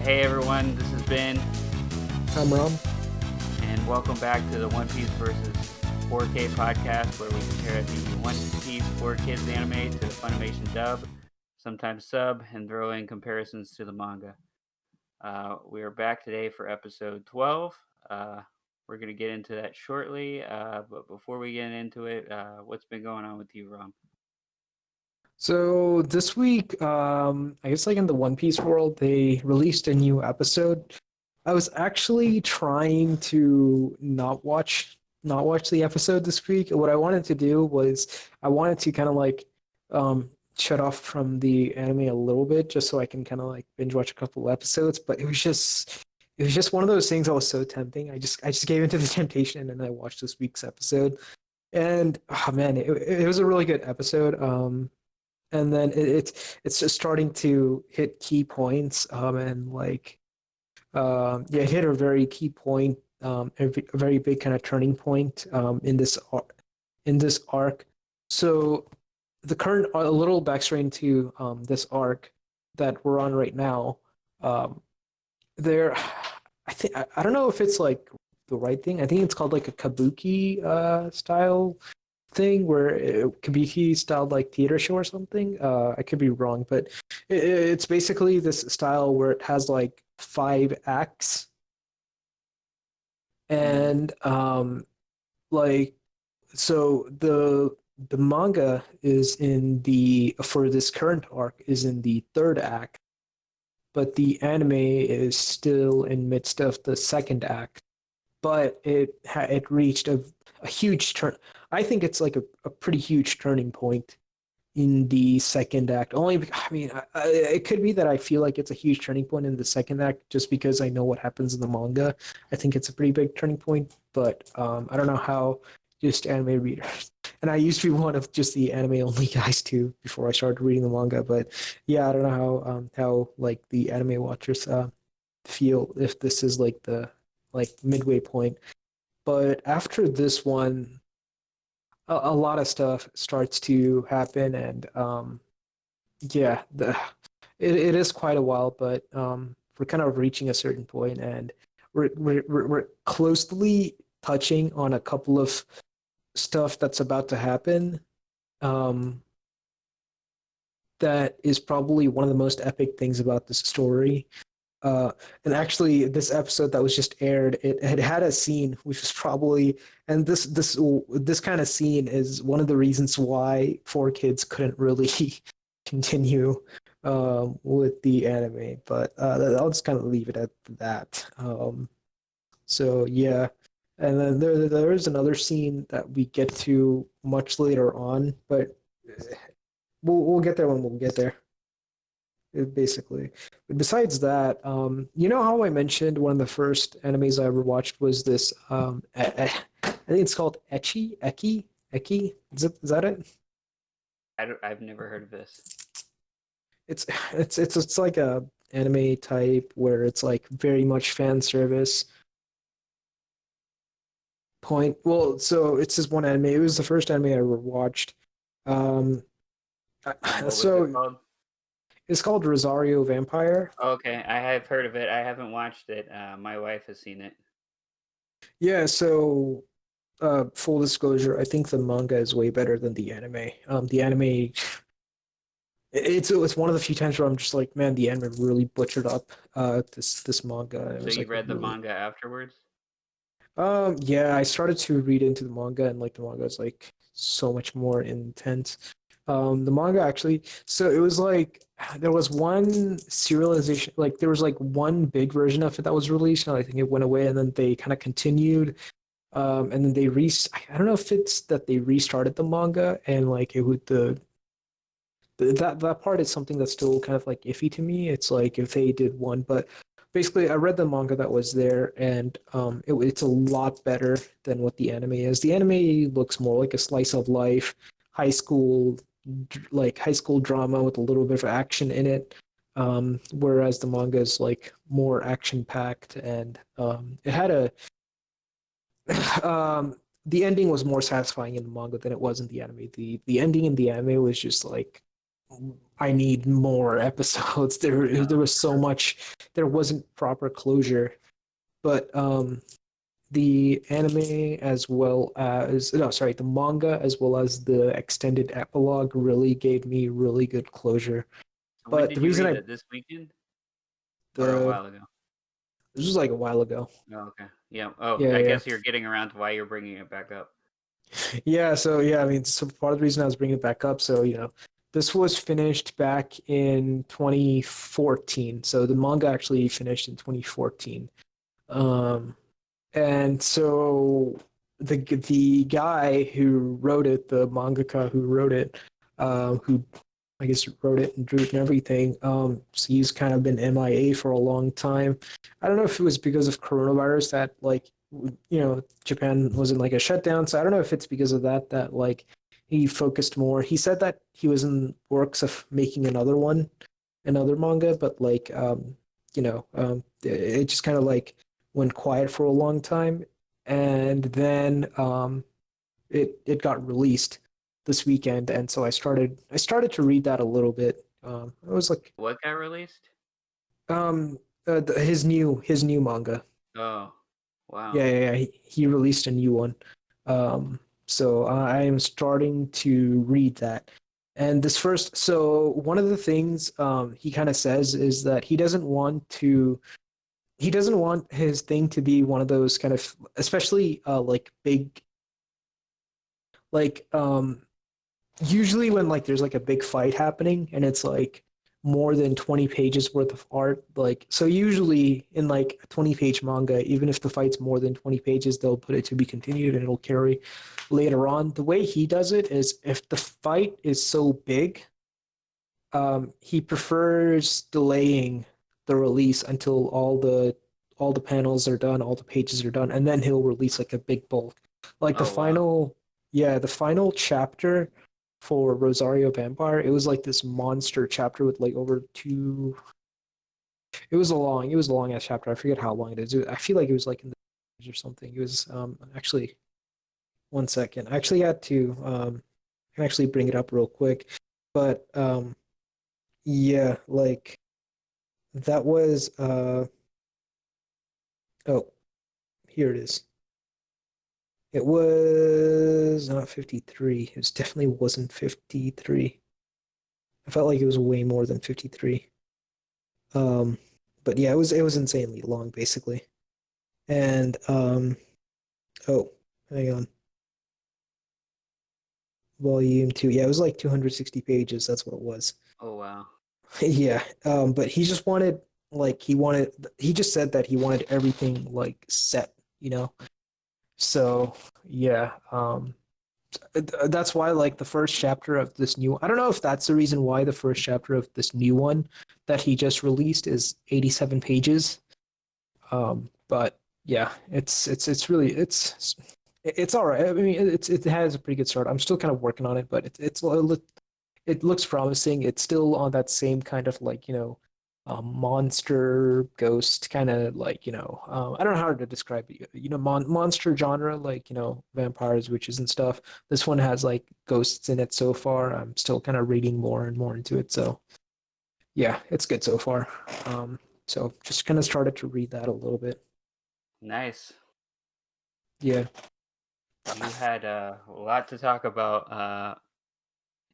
Hey everyone, this is Ben, I'm Rom. and welcome back to the One Piece versus 4K podcast, where we compare the One Piece 4Kids anime to the Funimation dub, sometimes sub, and throw in comparisons to the manga. We are back today for episode 12. We're going to get into that shortly, but before we get into it, what's been going on with you, Rom? So this week, I guess like in the One Piece world, they released a new episode. I was actually trying to not watch the episode this week. What I wanted to do was I wanted to kind of like um shut off from the anime a little bit just so I can kind of like binge watch a couple episodes, but it was just one of those things that was so tempting. I just gave into the temptation and I watched this week's episode. And oh man, it was a really good episode. And then it's just starting to hit key points and like yeah, it hit a very key point, a very big kind of turning point in this arc. So the current a little backstory into this arc that we're on right now. um there I don't know if it's like the right thing. I think it's called like a kabuki style thing where it could be styled like theater show or something. I could be wrong, but it's basically this style where it has like five acts, and like so the manga is in the for this current arc is in the third act, but the anime is still in midst of the second act. But it reached a huge turn. I think it's like a pretty huge turning point in the second act. Only, I mean, it could be that I feel like it's a huge turning point in the second act just because I know what happens in the manga. I think it's a pretty big turning point, but I don't know how just anime readers. And I used to be one of just the anime only guys too before I started reading the manga. But yeah, I don't know how like the anime watchers feel if this is like the like midway point. But after this one, a lot of stuff starts to happen, and yeah, it is quite a while, but we're kind of reaching a certain point, and we're closely touching on a couple of stuff that's about to happen. Um, that is probably one of the most epic things about this story. Uh, and actually, this episode that was just aired, it had a scene which was probably, and this kind of scene is one of the reasons why Four Kids couldn't really continue with the anime. But I'll just kind of leave it at that. So yeah, and then there is another scene that we get to much later on, but we'll get there when we'll get there. Basically. But besides that, you know how I mentioned one of the first animes I ever watched was this I think it's called Eki. Is that it? I've never heard of this. It's it's like a anime type where it's like very much fan service point. Well, so it's this one anime. It was the first anime I ever watched. Um, What was it so called? it's called Rosario Vampire. Okay, I have heard of it. I haven't watched it. My wife has seen it. Yeah, so full disclosure, I think the manga is way better than the anime. The anime, it's one of the few times where I'm just like, man, the anime really butchered up this manga. It So was you like read the really manga afterwards? yeah. I started to read into the manga, and like the manga is like so much more intense. The manga actually, so it was like there was one serialization, like there was like one big version of it that was released, and I think it went away, and then they kind of continued. And then I don't know if it's that they restarted the manga and like it would that part is something that's still kind of like iffy to me. It's like if they did one, but basically I read the manga that was there, and it's a lot better than what the anime is. The anime looks more like a slice of life, high school like high school drama with a little bit of action in it. Whereas the manga is like more action packed, and it had a um, the ending was more satisfying in the manga than it was in the anime. The ending in the anime was just like I need more episodes. There Oh, was so much. There wasn't proper closure. But the anime as well as no, sorry, the manga as well as the extended epilogue really gave me really good closure. so when But the did you reason read I it? This weekend or a the while ago? this was like a while ago. Oh, okay. Yeah. Oh, Yeah, I yeah, guess you're getting around to why you're bringing it back up. yeah. So yeah, I mean, so part of the reason I was bringing it back up. So this was finished back in 2014. So the manga actually finished in 2014. Um, And so the guy who wrote it, the mangaka who wrote it, who I guess wrote it and drew it and everything, so he's kind of been MIA for a long time. I don't know if it was because of coronavirus that like Japan was in like a shutdown. So I don't know if it's because of that like he focused more. He said that he was in works of making another manga, but like it just kind of like went quiet for a long time, and then it got released this weekend, and so I started to read that a little bit. It was like What got released? um his new manga. Oh, Yeah, wow. yeah, yeah. He released a new one. So I am starting to read that. And this first, so one of the things he kind of says is that he doesn't want his thing to be one of those kind of, especially like big, like usually when like there's like a big fight happening and it's like more than 20 pages worth of art, like so usually in like a 20-page manga, even if the fight's more than 20 pages, they'll put it to be continued and it'll carry later on. The way he does it is if the fight is so big, he prefers delaying the release until all the panels are done, all the pages are done, and then he'll release like a big bulk. Like Oh, wow. the final chapter for Rosario Vampire, it was like this monster chapter with like over two. It was a long ass chapter. I forget how long it is. I feel like it was like in the or something. It was actually 1 second. I actually had to I can actually bring it up real quick, but yeah, like that was oh, here it is. It was not 53. It definitely wasn't 53. I felt like it was way more than 53. Um but yeah, it was insanely long basically. And oh, hang on. Volume 2. Yeah, it was like 260 pages. That's what it was. Oh, wow. Yeah. But he just said that he wanted everything like set, you know. So, yeah. That's why like the first chapter of this new I don't know if that's the reason why the first chapter of this new one that he just released is 87 pages. But yeah, it's really it's all right. I mean, it has a pretty good start. I'm still kind of working on it, but it looks promising. It's still on that same kind of like monster ghost kind of like I don't know how to describe it. Monster genre like vampires, witches, and stuff. This one has like ghosts in it so far. I'm still kind of reading more and more into it. So yeah, it's good so far. So just kind of started to read that a little bit. Nice. Yeah. You had a lot to talk about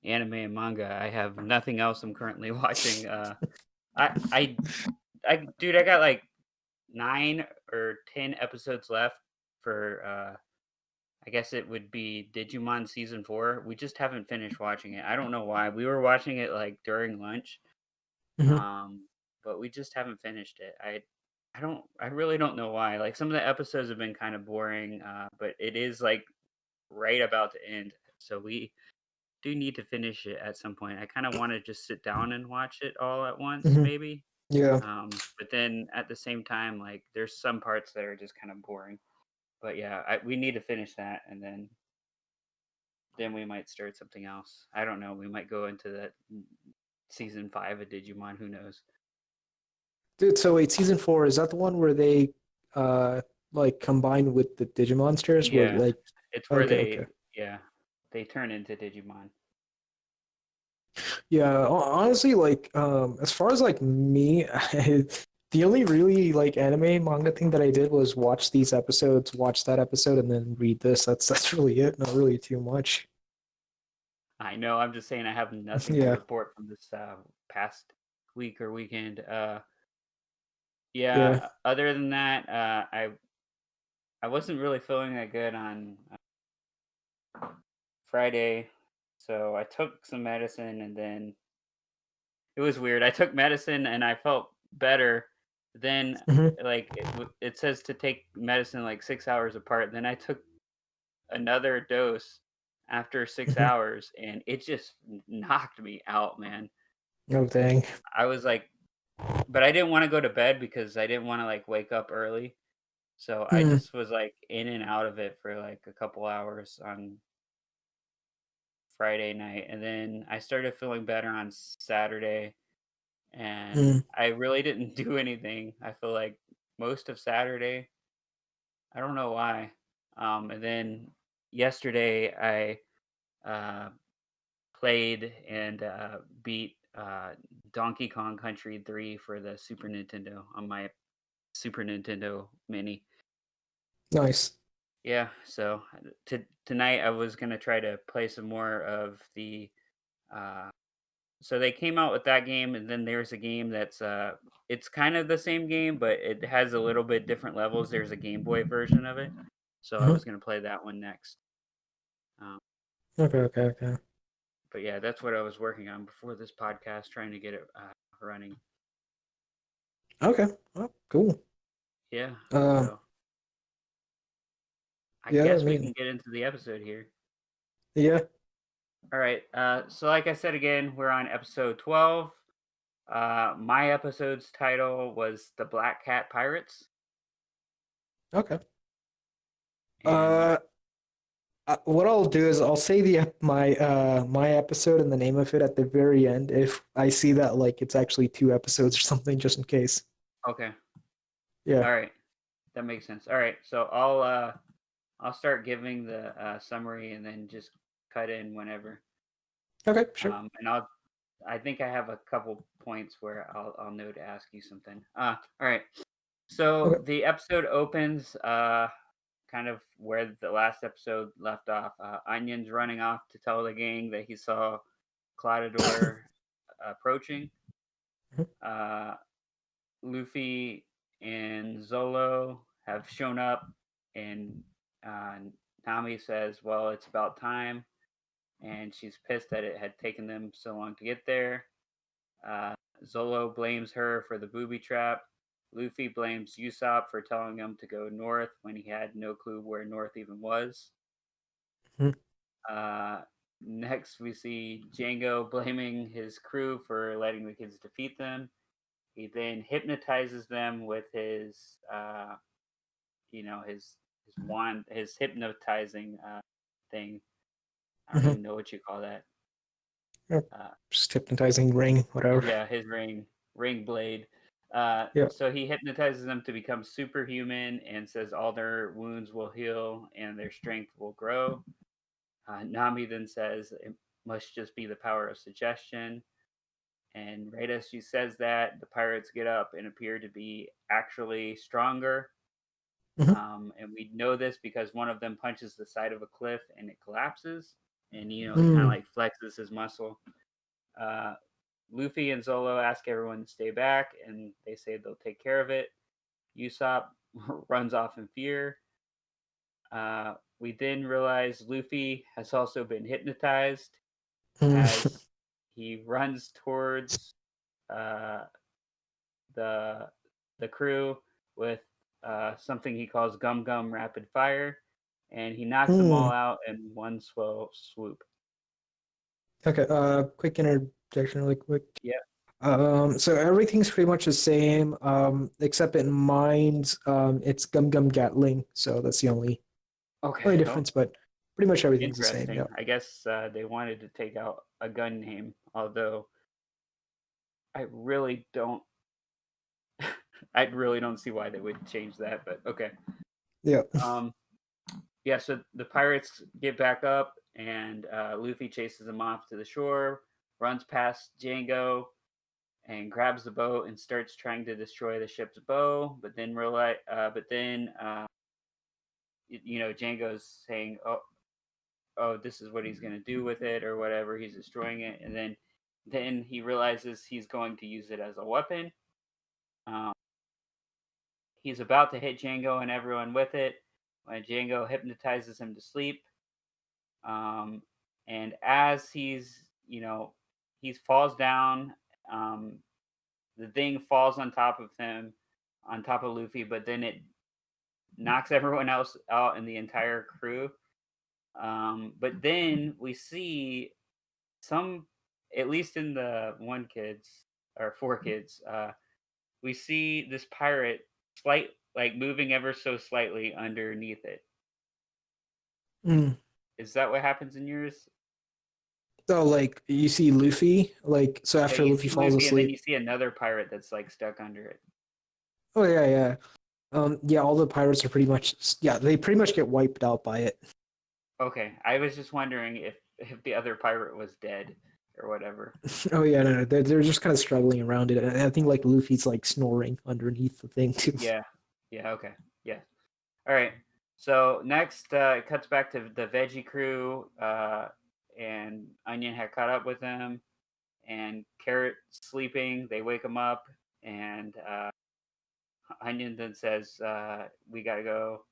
anime and manga. I have nothing else I'm currently watching. I, I, dude, I got like 9 or 10 episodes left for I guess it would be Digimon season 4. We just haven't finished watching it. I don't know why. We were watching it like during lunch, Hmm. um, but we just haven't finished it. I really don't know why. Like some of the episodes have been kind of boring, but it is like right about to end. So we do need to finish it at some point. I kind of want to just sit down and watch it all at once, Hmm. maybe. Yeah. But then at the same time, like there's some parts that are just kind of boring. But yeah, we need to finish that, and then we might start something else. I don't know. We might go into that season 5 of Digimon. Who knows? Dude, so wait, season 4, is that the one where they uh like combine with the Digimonsters where Yeah, like it's where okay, they okay. yeah they turn into Digimon. Yeah, honestly, like as far as like me, the only really like anime manga thing that I did was watch these episodes, watch that episode, and then read this. That's really it. Not really too much. I know. I'm just saying I have nothing to Yeah. report from this past week or weekend. Yeah. Yeah. Other than that, I wasn't really feeling that good on Friday, so I took some medicine, and then it was weird. I took medicine and I felt better. Then, Hmm. like it says to take medicine like 6 hours apart. Then I took another dose after six Hmm. hours, and it just knocked me out, man. Oh dang. I was like, but I didn't want to go to bed because I didn't want to like wake up early. So I Mm, just was like in and out of it for like a couple hours on Friday night, and then I started feeling better on Saturday, and mm, I really didn't do anything. I feel like most of Saturday. I don't know why. And then yesterday I played and beat Donkey Kong Country 3 for the Super Nintendo on my Super Nintendo Mini. nice. Yeah, so tonight I was gonna try to play some more of the. Uh, so they came out with that game, and then there's a game that's it's kind of the same game, but it has a little bit different levels. There's a Game Boy version of it, so I Hmm. was gonna play that one next. Um, Okay, okay, okay. but yeah, that's what I was working on before this podcast, trying to get it running. Okay. Oh, cool. Yeah, Um, so I yeah, I guess we mean, can get into the episode here. yeah. All right. So like I said again, we're on episode 12. My episode's title was The Black Cat Pirates, Okay. and Uh, what I'll do is I'll say my episode and the name of it at the very end if I see that like it's actually two episodes or something, just in case. okay, Yeah. all right, that makes sense. All right, so I'll start giving the summary and then just cut in whenever. Okay, sure. And I think I have a couple points where I'll know to ask you something. All right. So Okay. the episode opens kind of where the last episode left off. Onion's running off to tell the gang that he saw Claudador approaching. Mhm. Uh, Luffy and Zolo have shown up, and uh, Nami says, "Well, it's about time," and she's pissed that it had taken them so long to get there. Uh, Zolo blames her for the booby trap. Luffy blames Usopp for telling him to go north when he had no clue where north even was. Mhm. Uh, Next, we see Django blaming his crew for letting the kids defeat them. He then hypnotizes them with his, his wand, his hypnotizing thing. I don't Mhm. even know what you call that. Yep. Uh, Just hypnotizing ring, whatever. yeah, his ring blade. Yeah. So he hypnotizes them to become superhuman and says all their wounds will heal and their strength will grow. Nami then says it must just be the power of suggestion. And right as she says that, the pirates get up and appear to be actually stronger. Hmm. And we know this because one of them punches the side of a cliff and it collapses. And, he kind of Mm. like flexes his muscle. Uh, Luffy and Zolo ask everyone to stay back, and they say they'll take care of it. Usopp runs off in fear. We then realize Luffy has also been hypnotized Mm. as he runs towards uh, the the crew with something he calls Gum Gum Rapid Fire, and he knocks them all Mm. out in one swell swoop. Okay. Quick interjection, really quick. Yeah. So everything's pretty much the same, except in mine's, it's Gum Gum Gatling. So that's the only Okay. Oh, difference, but pretty much everything's the same. interesting. Yeah. I guess they wanted to take out a gun name, although I really don't. I really don't see why they would change that, but okay. Yeah. Um, yeah, so the pirates get back up, and Luffy chases them off to the shore. runs past Django and grabs the boat and starts trying to destroy the ship's bow. But then Django's saying, "Oh, this is what he's gonna do with it, or whatever. He's destroying it." And then he realizes he's going to use it as a weapon. Um, he's about to hit Django and everyone with it when Django hypnotizes him to sleep. Um, and as he falls down. Um, the thing falls on top of him, on top of Luffy, but then it knocks everyone else out in the entire crew. But then we see some, at least in the one kids or four kids, we see this pirate like moving ever so slightly underneath it. Mm. Is that what happens in yours? So like you see Luffy, like so Yeah, after you Luffy see falls Luffy, and then asleep. you see another pirate that's like stuck under it. Oh yeah, yeah. Yeah, all the pirates are pretty much yeah, they pretty much get wiped out by it. Okay, I was just wondering if the other pirate was dead or whatever. Oh yeah, no, no, they're just kind of struggling around it. And I think like Luffy's like snoring underneath the thing too. Yeah. Yeah. Okay. Yeah. All right. So next, it cuts back to the veggie crew, and Onion had caught up with them, and Carrot sleeping. They wake him up, and Onion then says, "We gotta go.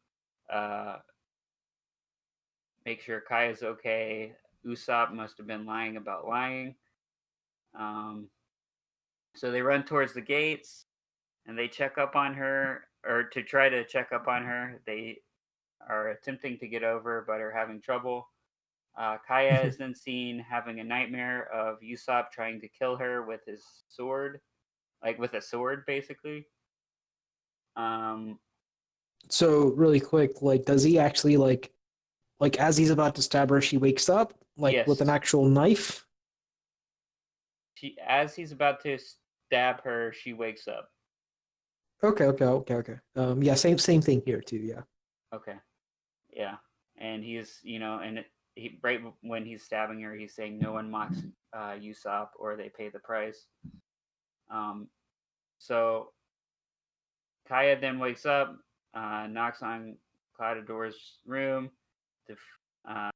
Uh, make sure Kaya's okay. Usopp must have been lying about lying." Um, so they run towards the gates, and they check up on her, or to try to check up on her. They are attempting to get over, but are having trouble. Kaya is then seen having a nightmare of Usopp trying to kill her with his sword, like with a sword, basically. Um, So really quick, like does he actually like as he's about to stab her, she wakes up like with an yes, actual knife? as he's about to stab her, she wakes up. Okay, okay, okay, okay. Yeah, same thing here too. Yeah. Okay, yeah, and he right when he's stabbing her, he's saying, "No one mocks Usopp, or they pay the price." Um, so Kaya then wakes up, knocks on Cladidor's room, to, uh,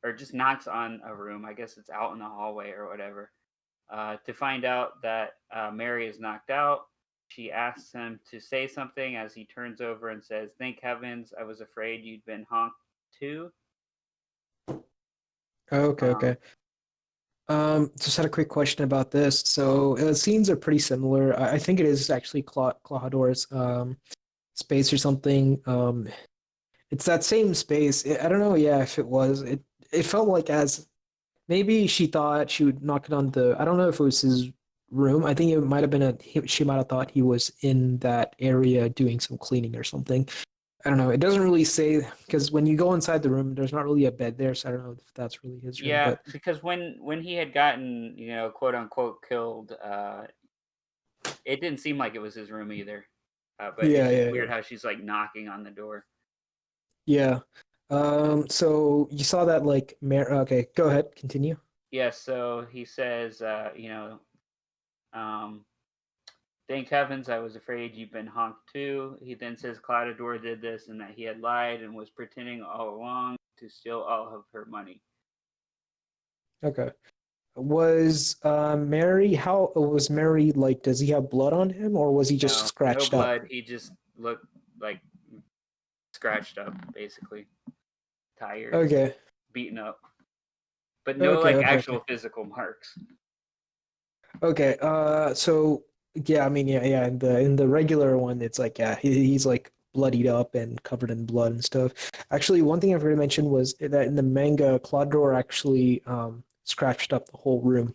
or just knocks on a room. I guess it's out in the hallway or whatever. To find out that Mary is knocked out. She asks him to say something as he turns over and says, "Thank heavens, I was afraid you'd been honked too." Okay, Um, okay. Just had a quick question about this. So scenes are pretty similar. I think it is actually Clawdor's space or something. It's that same space. I don't know. Yeah, if it was, it felt like as maybe she thought she would knock it on the. I don't know if it was his room. I think it might have been she might have thought he was in that area doing some cleaning or something. I don't know. It doesn't really say because when you go inside the room, there's not really a bed there, so I don't know if that's really his room. yeah, But because when he had gotten quote unquote killed, it didn't seem like it was his room either. But yeah, it's just yeah, weird yeah. how she's like knocking on the door. Yeah. So you saw that like okay, go ahead, continue. Yeah, so he says, um, "Thank heavens, I was afraid you've been honked too." He then says Cladidor did this and that he had lied and was pretending all along to steal all of her money. Okay. Was Mary how was Mary like does he have blood on him or was he just No, no scratched up? blood. He just looked like scratched up, basically, tired, Okay. beaten up, but no Okay, like okay, actual okay. physical marks. Okay. So yeah, I mean yeah, in the regular one it's like yeah, he's like bloodied up and covered in blood and stuff. Actually, one thing I forgot to mention was that in the manga, Claude actually scratched up the whole room.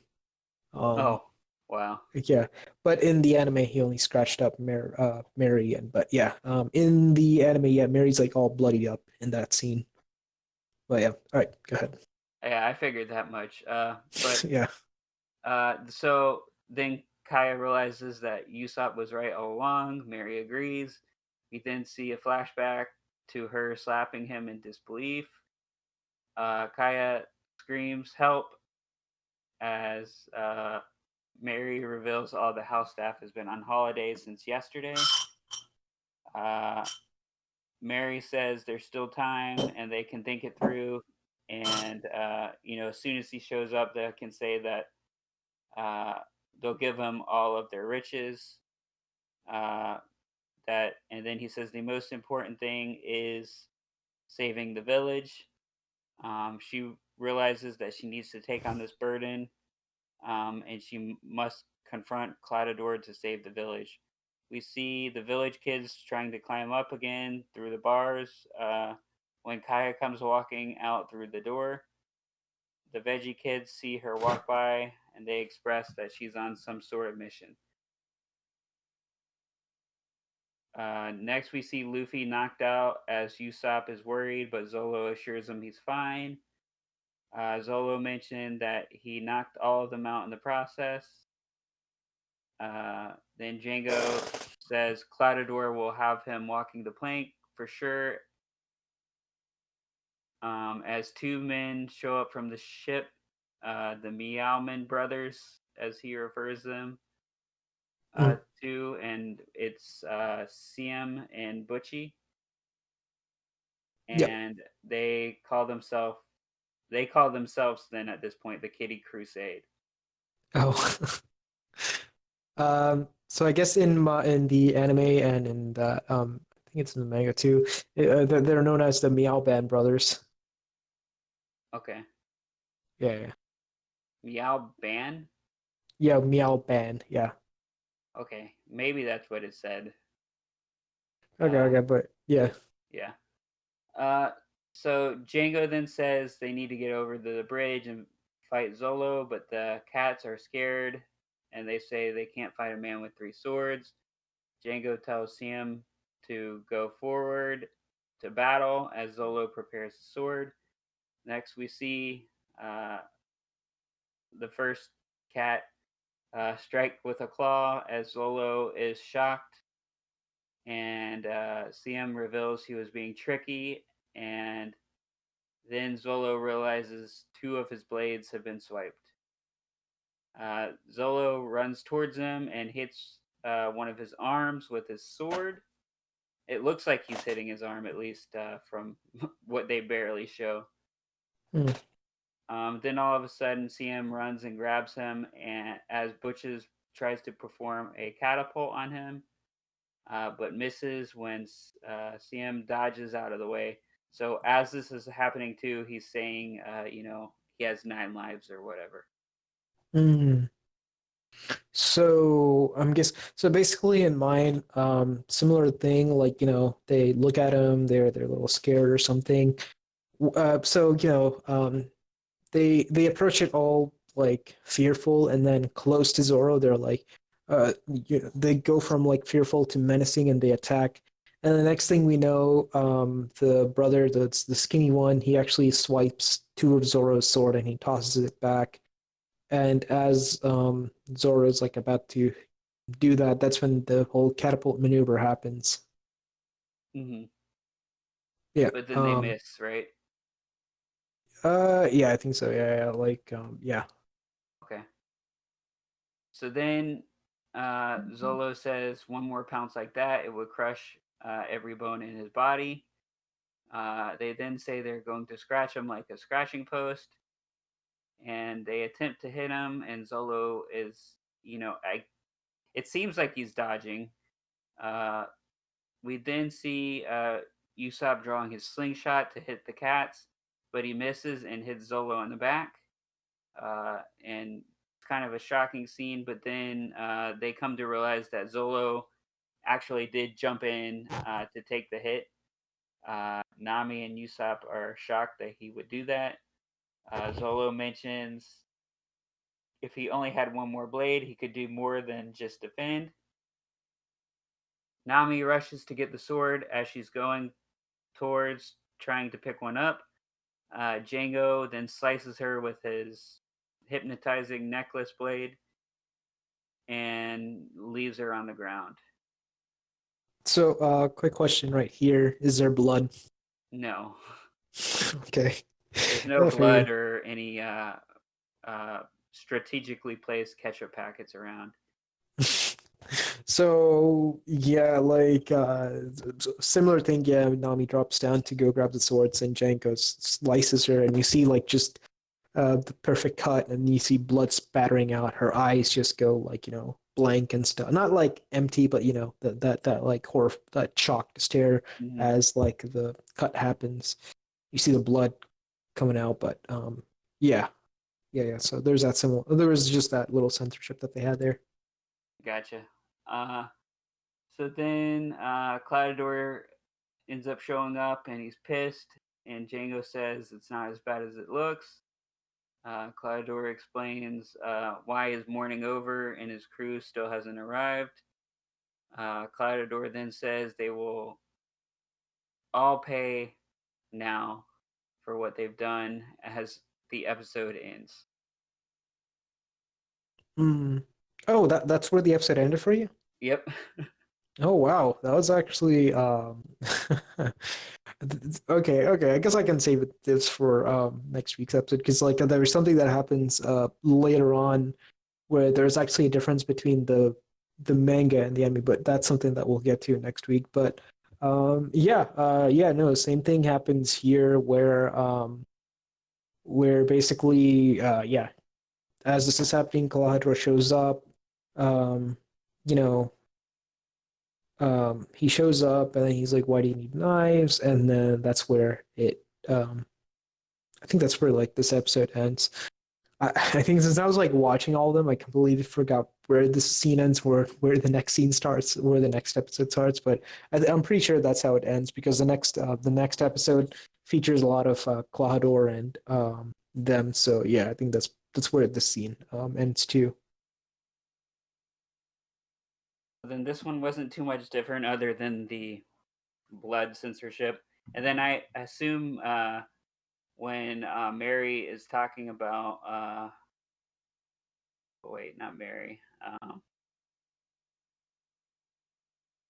Um Oh, wow. Yeah, but in the anime, he only scratched up Mary, and but yeah, in the anime, yeah, Mary's like all bloodied up in that scene. But yeah, all right, go ahead. Yeah, I figured that much. But Yeah, so then Kaya realizes that Usopp was right all along. Mary agrees. We then see a flashback to her slapping him in disbelief. Kaya screams, "Help!" as Mary reveals all the house staff has been on holiday since yesterday. Uh, Mary says there's still time and they can think it through. And, as soon as he shows up, they can say that uh, they'll give him all of their riches. Uh, and then he says the most important thing is saving the village. She realizes that she needs to take on this burden, and she must confront Cladador to save the village. We see the village kids trying to climb up again through the bars. When Kaya comes walking out through the door, the veggie kids see her walk by and they express that she's on some sort of mission. Next, we see Luffy knocked out as Usopp is worried, but Zolo assures him he's fine. Zolo mentioned that he knocked all of them out in the process. Then Django says Cladador will have him walking the plank for sure. As two men show up from the ship, the Meowman brothers, as he refers them Mm. to, and it's Siem and Butchie, Yep. and they call themselves then at this point the Kitty Crusade. Oh. So I guess in the anime and in the I think it's in the manga too. They're known as the Meow Band brothers. Okay, Yeah, yeah, Meow Ban. yeah. Meow Band. Yeah. Okay, maybe that's what it said. Okay, Uh, okay, but yeah. yeah. Uh, so Django then says they need to get over the bridge and fight Zolo, but the cats are scared and they say they can't fight a man with three swords. Django tells Siem to go forward to battle as Zolo prepares the sword. Next, we see uh, the first cat strike with a claw as Zolo is shocked, and Siem reveals he was being tricky, and then Zolo realizes two of his blades have been swiped. Zolo runs towards him and hits one of his arms with his sword. It looks like he's hitting his arm, at least from what they barely show. Mm. Then all of a sudden, CM runs and grabs him, and as Butches tries to perform a catapult on him, but misses when CM dodges out of the way. So as this is happening too, he's saying, he has 9 lives or whatever. Mm. So I'm guess so basically in mine, similar thing, like they look at him, they're a little scared or something. So they approach it all like fearful, and then close to Zoro, they're like, they go from like fearful to menacing, and they attack. And the next thing we know, the brother, the skinny one, he actually swipes two of Zoro's sword and he tosses it back. And as Zoro's like about to do that, that's when the whole catapult maneuver happens. Hmm. Yeah. But then they miss, right? Yeah, I think so. Yeah, yeah. Like yeah. Okay. So then Zolo says one more pounce like that, it would crush every bone in his body. They then say they're going to scratch him like a scratching post, and they attempt to hit him, and Zolo is, it seems like he's dodging. Uh, we then see Usopp drawing his slingshot to hit the cats, but he misses and hits Zolo in the back. And it's kind of a shocking scene, but then they come to realize that Zolo actually did jump in to take the hit. Nami and Usopp are shocked that he would do that. Zolo mentions if he only had one more blade, he could do more than just defend. Nami rushes to get the sword as she's going towards trying to pick one up. Django then slices her with his hypnotizing necklace blade and leaves her on the ground. So, quick question right here: is there blood? No, Okay, there's no I blood figured. or any uh, strategically place ketchup packets around. So yeah, like similar thing. Yeah, Nami drops down to go grab the swords, and Janko slices her, and you see like just the perfect cut, and you see blood spattering out. Her eyes just go like blank and stuff. Not like empty, but that like horror, that shocked stare Mm-hmm. as like the cut happens. You see the blood coming out, but yeah, yeah. So there's that similar. There was just that little censorship that they had there. Gotcha. Uh, so then Cladador ends up showing up and he's pissed, and Django says it's not as bad as it looks. Cladador explains why his morning over and his crew still hasn't arrived. Cladador then says they will all pay now for what they've done as the episode ends. Mm. Oh, that's where the episode ended for you? Yep. Oh wow, that was actually okay, okay. I guess I can save this for next week's episode because like there was something that happens later on where there's actually a difference between the manga and the anime, but that's something that we'll get to next week. But yeah, yeah, no, same thing happens here where basically yeah, as this is happening, Kalahadra shows up. Um, you know, he shows up and then he's like, "Why do you need knives?" And then that's where it. I think that's where like this episode ends. I think since I was like watching all of them, I completely forgot where this scene ends, where the next scene starts, where the next episode starts. But I'm pretty sure that's how it ends because the next episode features a lot of Claudor and them. So yeah, I think that's where the scene ends too. Then this one wasn't too much different other than the blood censorship. And then I assume when Mary is talking about, oh, wait, not Mary.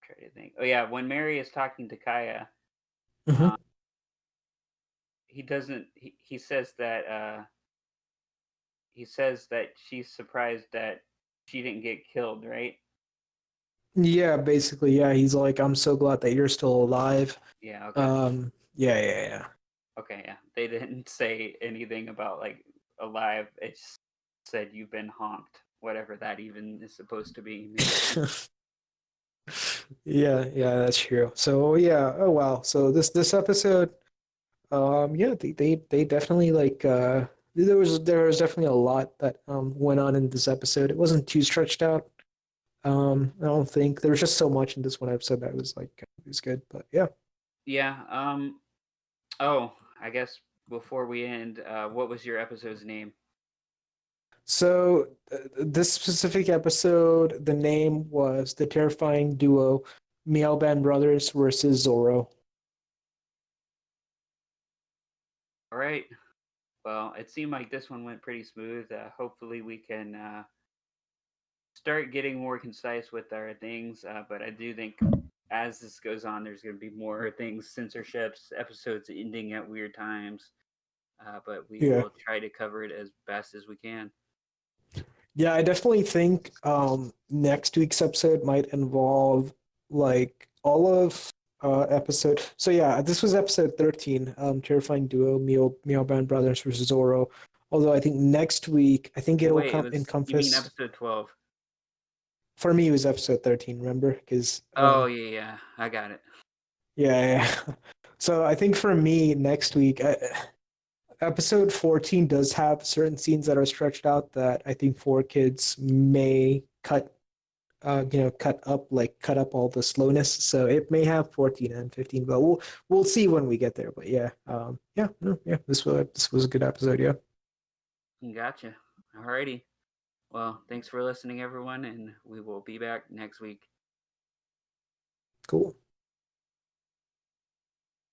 Try to think. Oh yeah, when Mary is talking to Kaya, Hmm. uh, he doesn't. He says that she's surprised that she didn't get killed, right? Yeah, basically, yeah. He's like, "I'm so glad that you're still alive." Yeah. Okay. Yeah, yeah, yeah. Okay. Yeah. They didn't say anything about like alive. It just said you've been honked, whatever that even is supposed to be. Yeah, yeah, that's true. So yeah, oh wow. So this episode, yeah, they definitely like there was definitely a lot that went on in this episode. It wasn't too stretched out. I don't think there was just so much in this one episode that was like it was good. But yeah. Yeah. Oh, I guess before we end, what was your episode's name? So this specific episode, the name was the terrifying duo Meowban Brothers versus Zorro. All right. Well, it seemed like this one went pretty smooth. Hopefully, we can start getting more concise with our things. But I do think as this goes on, there's going to be more things, censorships, episodes ending at weird times. But we Yeah. will try to cover it as best as we can. Yeah, I definitely think next week's episode might involve like all of episode. So yeah, this was episode 13, terrifying duo Meowbound Brothers versus Zorro. Although I think next week, I think Oh, it'll wait, you mean encompass. episode 12? For me, it was episode 13. Remember? Because Oh, yeah, yeah, I got it. yeah, yeah. So I think for me next week, episode 14 does have certain scenes that are stretched out that I think 4Kids may cut up all the slowness. So it may have 14 and 15, but we'll see when we get there. But yeah, yeah, no, yeah, this was a good episode. Yeah, Gotcha. Alrighty. Well, thanks for listening, everyone, and we will be back next week. cool.